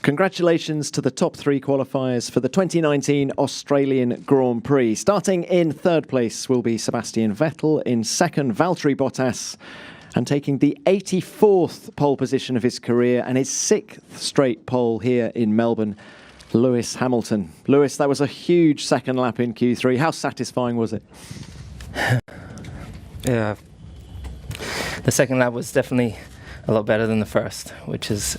Congratulations to the top three qualifiers for the 2019 Australian Grand Prix. Starting in third place will be Sebastian Vettel, in second Valtteri Bottas, and taking the 84th pole position of his career and his 6th straight pole here in Melbourne, Lewis Hamilton. Lewis, that was a huge second lap in Q3. How satisfying was it? Yeah, the second lap was definitely a lot better than the first, which is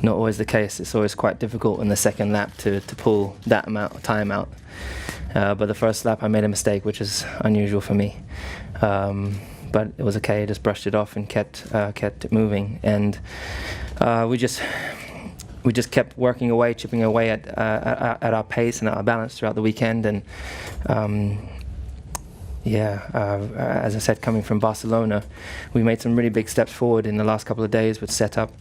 not always the case. It's always quite difficult in the second lap to pull that amount of time out. But the first lap I made a mistake, which is unusual for me. But it was okay. I just brushed it off and kept it moving. And we just kept working away, chipping away at our pace and our balance throughout the weekend. And as I said, coming from Barcelona, we made some really big steps forward in the last couple of days with setup,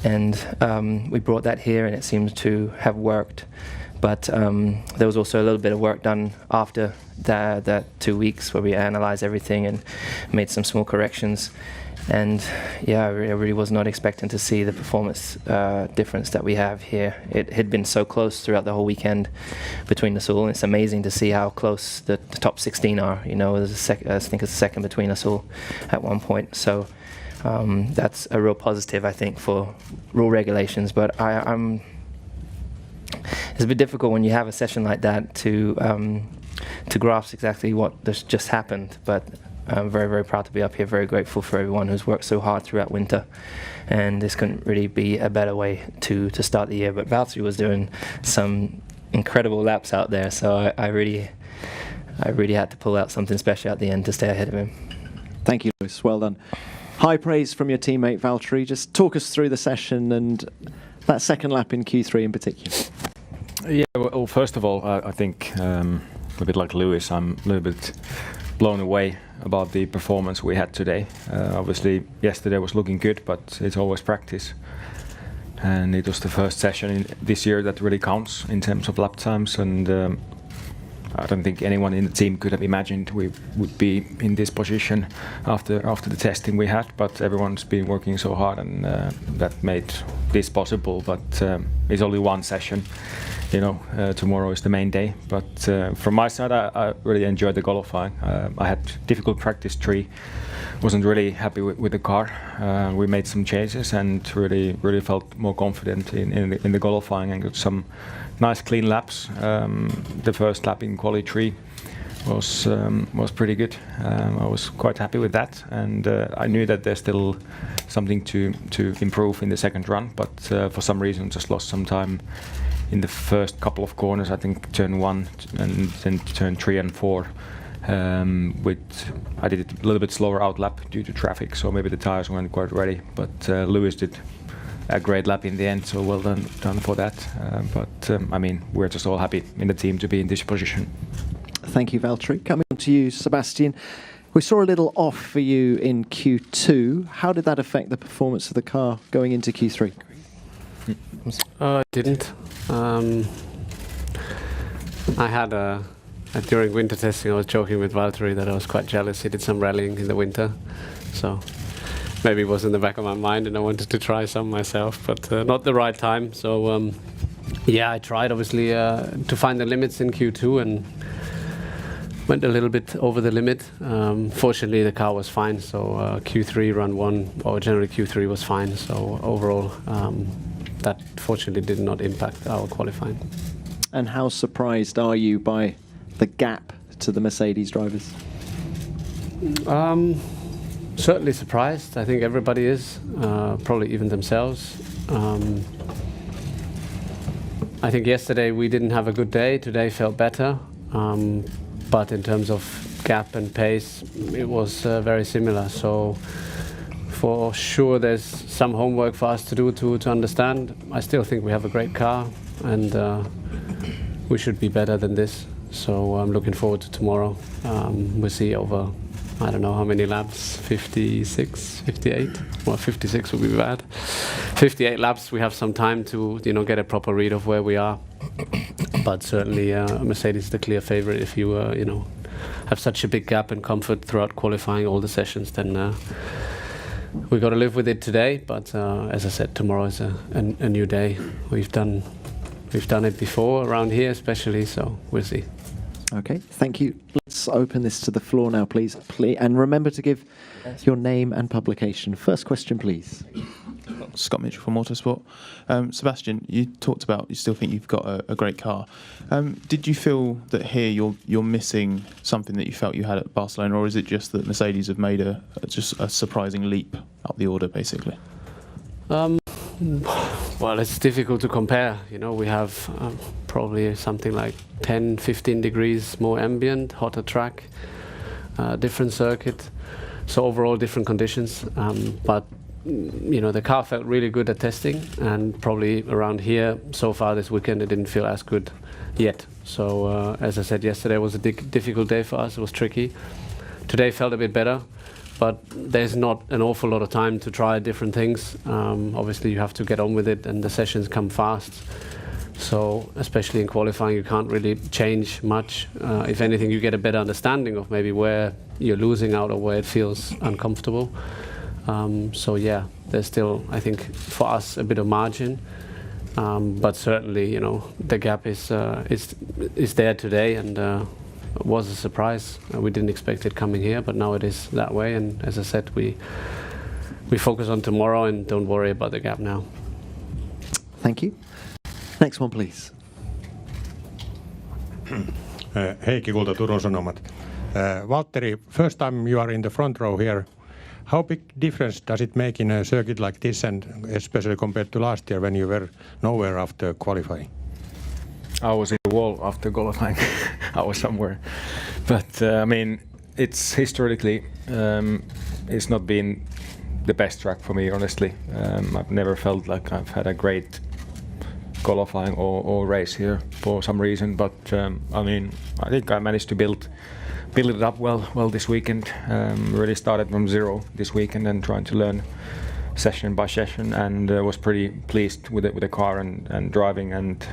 and we brought that here, and it seems to have worked. But there was also a little bit of work done after that 2 weeks where we analysed everything and made some small corrections. And yeah, I really was not expecting to see the performance difference that we have here. It had been so close throughout the whole weekend between us all. And it's amazing to see how close the top 16 are. You know, there's I think it's a second between us all at one point. So that's a real positive, I think, for rule regulations. But it's a bit difficult when you have a session like that to grasp exactly what just happened. But I'm very, very proud to be up here, very grateful for everyone who's worked so hard throughout winter, and this couldn't really be a better way to start the year. But Valtteri was doing some incredible laps out there, so I really had to pull out something special at the end to stay ahead of him. Thank you, Lewis. Well done. High praise from your teammate Valtteri. Just talk us through the session and that second lap in Q3 in particular. Yeah, well, first of all, I think a bit like Lewis, I'm a little bit blown away about the performance we had today. Obviously, yesterday was looking good, but it's always practice. And it was the first session in this year that really counts in terms of lap times. And I don't think anyone in the team could have imagined we would be in this position after the testing we had. But everyone's been working so hard, and that made this possible. But it's only one session. You know, tomorrow is the main day. But from my side, I really enjoyed the qualifying. I had difficult practice 3. Wasn't really happy with the car. We made some changes and really felt more confident in the qualifying and got some nice clean laps. The first lap in quali 3 was pretty good. I was quite happy with that, and I knew that there's still something to improve in the second run, but for some reason just lost some time in the first couple of corners. I think turn 1 and then turn 3 and 4. I did it a little bit slower out lap due to traffic, so maybe the tires weren't quite ready. But Lewis did a great lap in the end, so well done for that. I mean, we're just all happy in the team to be in this position. Thank you, Valtteri. Coming on to you, Sebastian. We saw a little off for you in Q2. How did that affect the performance of the car going into Q3? It didn't. I had during winter testing, I was joking with Valtteri that I was quite jealous. He did some rallying in the winter, so maybe it was in the back of my mind and I wanted to try some myself, but not the right time. So yeah, I tried obviously to find the limits in Q2 and went a little bit over the limit. Fortunately, the car was fine, so Q3 run 1, or generally Q3 was fine. So overall, that fortunately did not impact our qualifying. And how surprised are you by the gap to the Mercedes drivers? Certainly surprised. I think everybody is, probably even themselves. I think yesterday we didn't have a good day. Today felt better. But in terms of gap and pace, it was very similar. So for sure there's some homework for us to do to understand. I still think we have a great car, and we should be better than this. So I'm looking forward to tomorrow. We'll see over, I don't know how many laps, 56, 58? Well, 56 would be bad. 58 laps, we have some time to get a proper read of where we are. But certainly Mercedes is the clear favorite. If you have such a big gap in comfort throughout qualifying all the sessions, then we got to live with it today. But as I said, tomorrow is a new day. We've done it before around here, especially. So we'll see. Okay, thank you. Let's open this to the floor now, please. And remember to give your name and publication. First question, please. Scott Mitchell from Autosport. Sebastian, you talked about you still think you've got a great car. Did you feel that here you're missing something that you felt you had at Barcelona, or is it just that Mercedes have made just a surprising leap up the order, basically? Well, it's difficult to compare. You know, we have probably something like 10, 15 degrees more ambient, hotter track, different circuit. So overall different conditions. But you know, the car felt really good at testing, and probably around here so far this weekend it didn't feel as good yet. So as I said yesterday, it was a difficult day for us. It was tricky. Today felt a bit better, but there's not an awful lot of time to try different things. Obviously you have to get on with it, and the sessions come fast. So especially in qualifying you can't really change much. If anything, you get a better understanding of maybe where you're losing out or where it feels uncomfortable. So yeah, there's still, I think, for us a bit of margin, but certainly, you know, the gap is there today, and it was a surprise. We didn't expect it coming here, but now it is that way. And as I said, we focus on tomorrow and don't worry about the gap now. Thank you. Next one, please. Heikki Kulta, Turun Sanomat. Valtteri, first time you are in the front row here. How big difference does it make in a circuit like this, and especially compared to last year when you were nowhere after qualifying? I was in the wall after qualifying. I was somewhere. But I mean, it's historically, it's not been the best track for me, honestly. I've never felt like I've had a great qualifying or race here for some reason. But I mean, I think I managed to build it up well this weekend. Really started from zero this weekend and trying to learn session by session, and was pretty pleased with the car and driving. And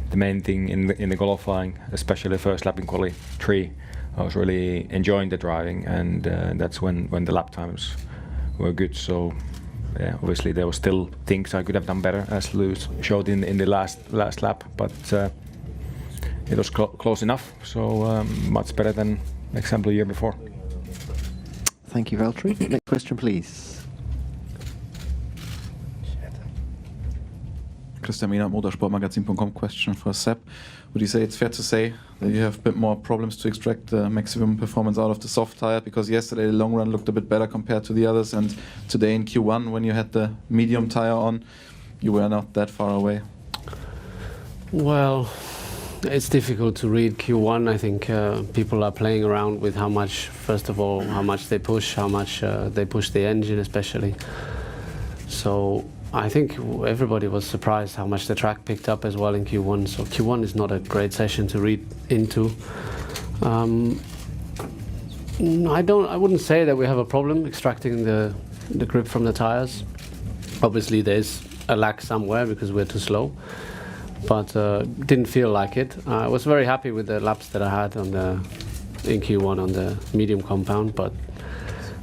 the main thing in the qualifying, especially the first lap in quali 3, I was really enjoying the driving, and that's when the lap times were good. So yeah, obviously there were still things I could have done better, as Lewis showed in the last lap, but it was close enough, so much better than example year before. Thank you, Valtteri. Next question, please. Christian Mina, motorsportmagazin.com. Question for Seb. Would you say it's fair to say that you have a bit more problems to extract the maximum performance out of the soft tire? Because yesterday the long run looked a bit better compared to the others, and today in Q1 when you had the medium tire on, you were not that far away. Well, it's difficult to read Q1. I think people are playing around with how much, first of all, how much they push, how much they push the engine especially. So I think everybody was surprised how much the track picked up as well in Q1. So Q1 is not a great session to read into. I wouldn't say that we have a problem extracting the grip from the tires. Obviously there's a lack somewhere because we're too slow, but didn't feel like it. I was very happy with the laps that I had in Q1 on the medium compound, but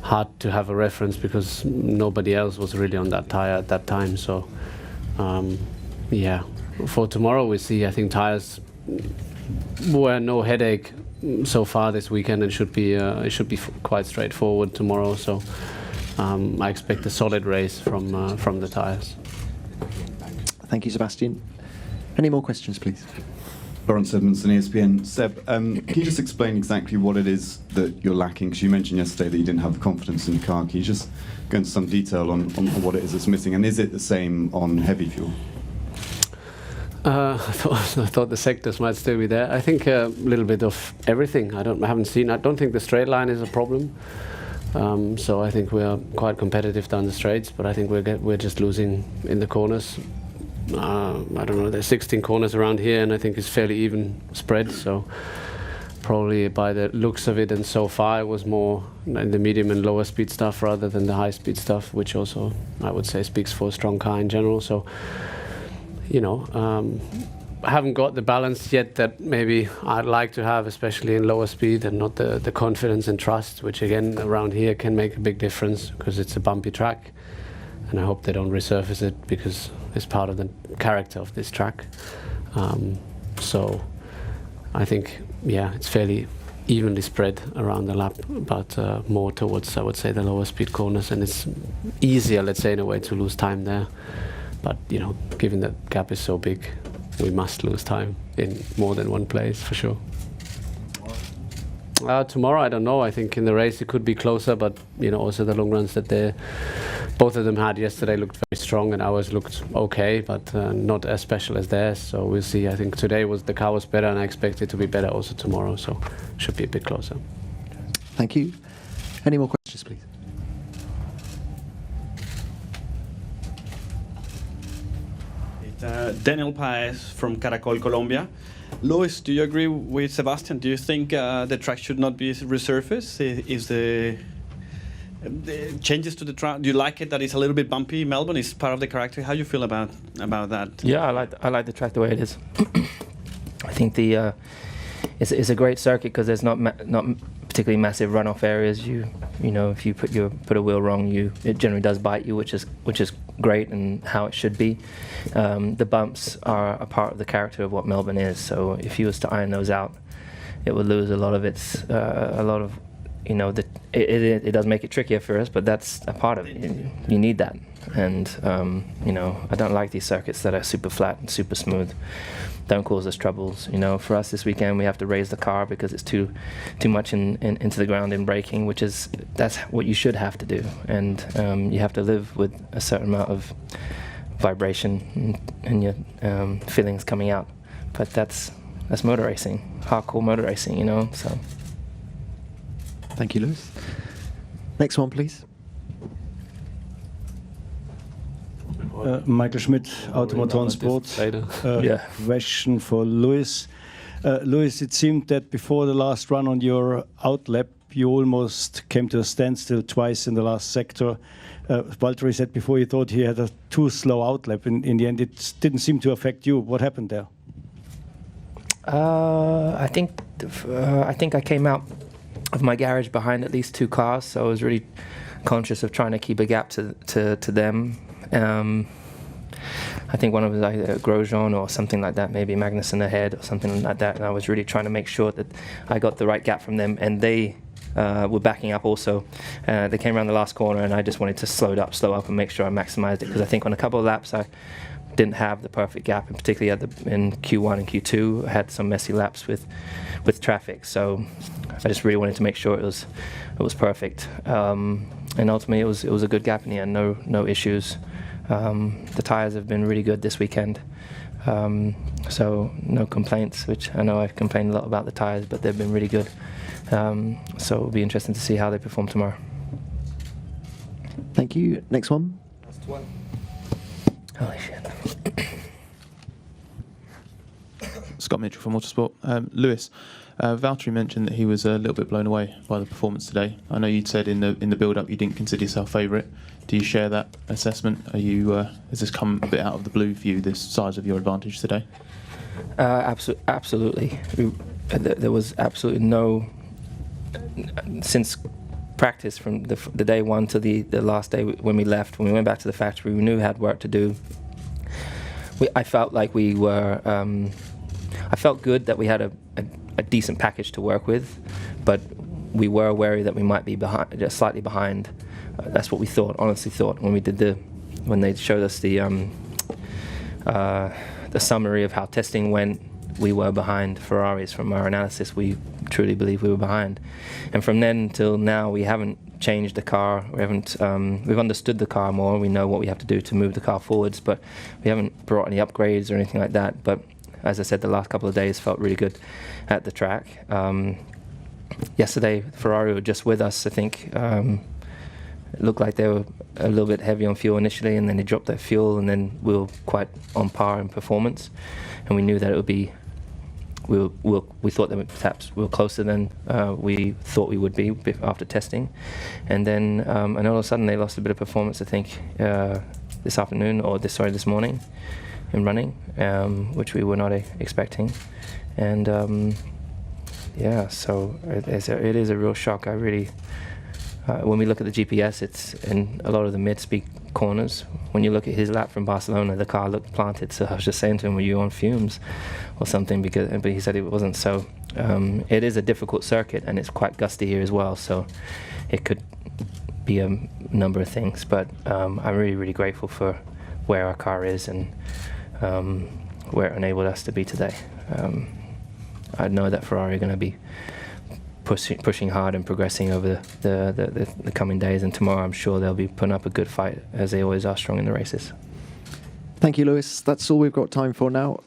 hard to have a reference because nobody else was really on that tire at that time. So yeah, for tomorrow we see, I think tires were no headache so far this weekend, and it should be quite straightforward tomorrow. So I expect a solid race from the tires. Thank you, Sebastian. Any more questions, please? Lawrence Edmondson, ESPN. Seb, can you just explain exactly what it is that you're lacking? Because you mentioned yesterday that you didn't have the confidence in the car. Can you just go into some detail on what it is that's missing? And is it the same on heavy fuel? I thought the sectors might still be there. I think a little bit of everything. I don't think the straight line is a problem. So I think we are quite competitive down the straights, but I think we're just losing in the corners. I don't know, there's 16 corners around here, and I think it's fairly even spread, so probably by the looks of it, and so far it was more in the medium and lower speed stuff rather than the high speed stuff, which also I would say speaks for a strong car in general. So you know, haven't got the balance yet that maybe I'd like to have, especially in lower speed, and not the confidence and trust, which again around here can make a big difference because it's a bumpy track. And I hope they don't resurface it because it's part of the character of this track. So I think, yeah, it's fairly evenly spread around the lap, but more towards, I would say, the lower speed corners, and it's easier, let's say, in a way, to lose time there. But, you know, given that gap is so big, we must lose time in more than one place, for sure. Tomorrow, I don't know. I think in the race it could be closer, but, you know, also the long runs that both of them had yesterday looked very strong, and ours looked okay, but not as special as theirs. So we'll see. I think today the car was better, and I expect it to be better also tomorrow. So should be a bit closer. Thank you. Any more questions, please? Daniel Paez from Caracol, Colombia. Lewis, do you agree with Sebastian? Do you think the track should not be resurfaced? Is the changes to the track? Do you like it that it's a little bit bumpy? Melbourne is part of the character. How do you feel about that? Yeah, I like the track the way it is. I think it's a great circuit because there's not particularly massive runoff areas. You know, if you put a wheel wrong, it generally does bite you, which is great and how it should be. The bumps are a part of the character of what Melbourne is. So if you was to iron those out, it would lose a lot of its you know, it does make it trickier for us, but that's a part of it. You need that. And, you know, I don't like these circuits that are super flat and super smooth. Don't cause us troubles. You know, for us this weekend, we have to raise the car because it's too much into the ground in braking, that's what you should have to do. And you have to live with a certain amount of vibration and your feelings coming out. But that's motor racing, hardcore motor racing, you know, so. Thank you, Lewis. Next one, please. Michael Schmidt, Automotor Sport. Question for Lewis. Lewis, it seemed that before the last run on your outlap, you almost came to a standstill twice in the last sector. Valtteri said before he thought he had a too slow outlap. In the end, it didn't seem to affect you. What happened there? I think I came out of my garage behind at least 2 cars, so I was really conscious of trying to keep a gap to them. I think one of them was either Grosjean or something like that, maybe Magnussen ahead or something like that, and I was really trying to make sure that I got the right gap from them, and they were backing up also. They came around the last corner, and I just wanted to slow up and make sure I maximized it, because I think on a couple of laps I didn't have the perfect gap, and particularly in Q1 and Q2 I had some messy laps with traffic, so I just really wanted to make sure it was perfect, and ultimately it was a good gap in the end. No issues. The tyres have been really good this weekend, so no complaints, which I know I've complained a lot about the tyres, but they've been really good, so it'll be interesting to see how they perform tomorrow. Thank you. Next one. Last one. Holy shit. Scott Mitchell from Motorsport. Lewis, Valtteri mentioned that he was a little bit blown away by the performance today. I know you'd said in the build-up you didn't consider yourself favourite. Do you share that assessment? Has this come a bit out of the blue for you, this size of your advantage today? Absolutely. There was absolutely no, since practice from the day one to the last day when we left, when we went back to the factory, we knew we had work to do. I felt like we were, I felt good that we had a decent package to work with, but we were wary that we might be behind, just slightly behind. That's what we thought, honestly thought, when they showed us the summary of how testing went. We were behind Ferraris. From our analysis, we truly believe we were behind, and from then till now we haven't changed the car. We've understood the car more. We know what we have to do to move the car forwards, but we haven't brought any upgrades or anything like that. But as I said, the last couple of days felt really good at the track. Yesterday, Ferrari were just with us. I think it looked like they were a little bit heavy on fuel initially, and then they dropped their fuel, and then we were quite on par in performance, and we knew that it would be. We thought that perhaps we were closer than we thought we would be after testing, and then and all of a sudden they lost a bit of performance. I think this morning, in running, which we were not expecting, and so it is a real shock. I really, when we look at the GPS, it's in a lot of the mid-speed corners. When you look at his lap from Barcelona, the car looked planted. So I was just saying to him, "Were you on fumes or something?" But he said it wasn't. So it is a difficult circuit, and it's quite gusty here as well. So it could be a number of things. But I'm really, really grateful for where our car is and where it enabled us to be today. I know that Ferrari are going to be pushing hard and progressing over the coming days, and tomorrow I'm sure they'll be putting up a good fight, as they always are strong in the races. Thank you, Lewis. That's all we've got time for now.